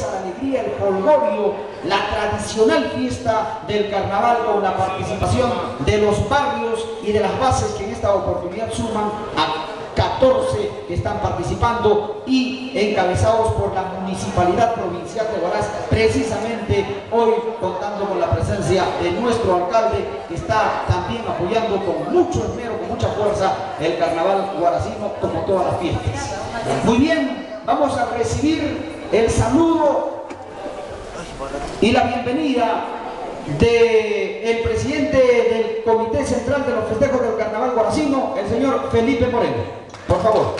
belleza, la alegría, el jolgorio, la tradicional fiesta del carnaval con la participación de los barrios y de las bases que en esta oportunidad suman a 14 que están participando y encabezados por la Municipalidad Provincial de Huaraz, precisamente hoy contando con la presencia de nuestro alcalde, que está también apoyando con mucho esmero, con mucha fuerza el carnaval huaracino como todas las fiestas. Muy bien, vamos a recibir el saludo y la bienvenida del presidente del Comité Central de los Festejos del Carnaval Huaracino, el señor Felipe Moreno. Por favor.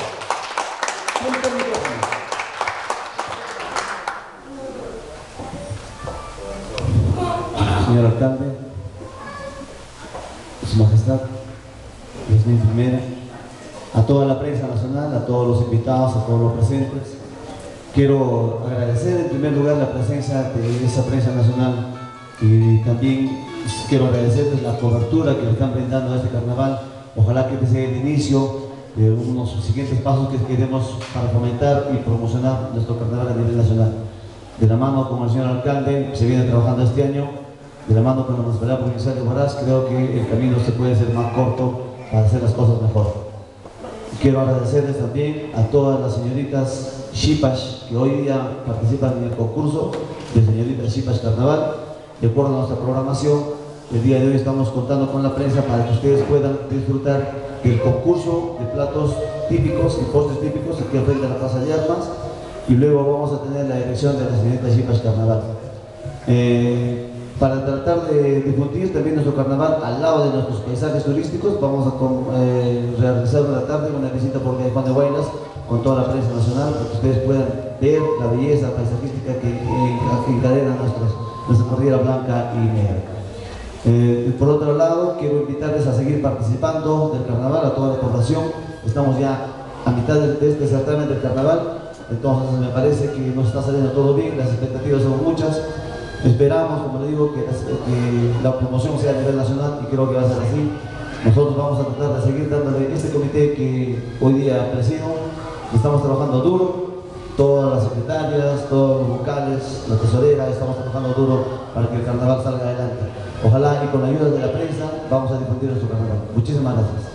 Señor alcalde, Su Majestad, Presidenta Primera, a toda la prensa nacional, a todos los invitados, a todos los presentes, quiero agradecer en primer lugar la presencia de esa prensa nacional y también quiero agradecerles la cobertura que le están brindando a este carnaval. Ojalá que este sea el inicio de unos siguientes pasos que queremos para fomentar y promocionar nuestro carnaval a nivel nacional. De la mano con el señor alcalde, se viene trabajando este año, de la mano con la Municipalidad Provincial de Huaraz, creo que el camino se puede hacer más corto para hacer las cosas mejor. Quiero agradecerles también a todas las señoritas Xipash que hoy día participan en el concurso de señoritas Xipash Carnaval. De acuerdo a nuestra programación, el día de hoy estamos contando con la prensa para que ustedes puedan disfrutar del concurso de platos típicos y postres típicos aquí frente a la Plaza de Armas, y luego vamos a tener la elección de la señorita Xipash Carnaval. Para tratar de difundir también nuestro carnaval al lado de nuestros paisajes turísticos, vamos a realizar una tarde, una visita por Juan de Huaylas con toda la prensa nacional, para que ustedes puedan ver la belleza paisajística que encadena nuestra cordillera blanca y negra. Por otro lado, quiero invitarles a seguir participando del carnaval, a toda la población. Estamos ya a mitad de este certamen del carnaval, entonces me parece que nos está saliendo todo bien, las expectativas son muchas. Esperamos, como le digo, que la promoción sea a nivel nacional, y creo que va a ser así. Nosotros vamos a tratar de seguir dándole este comité que hoy día presido. Estamos trabajando duro, todas las secretarias, todos los vocales, la tesorera, estamos trabajando duro para que el carnaval salga adelante. Ojalá, y con la ayuda de la prensa vamos a difundir nuestro carnaval. Muchísimas gracias.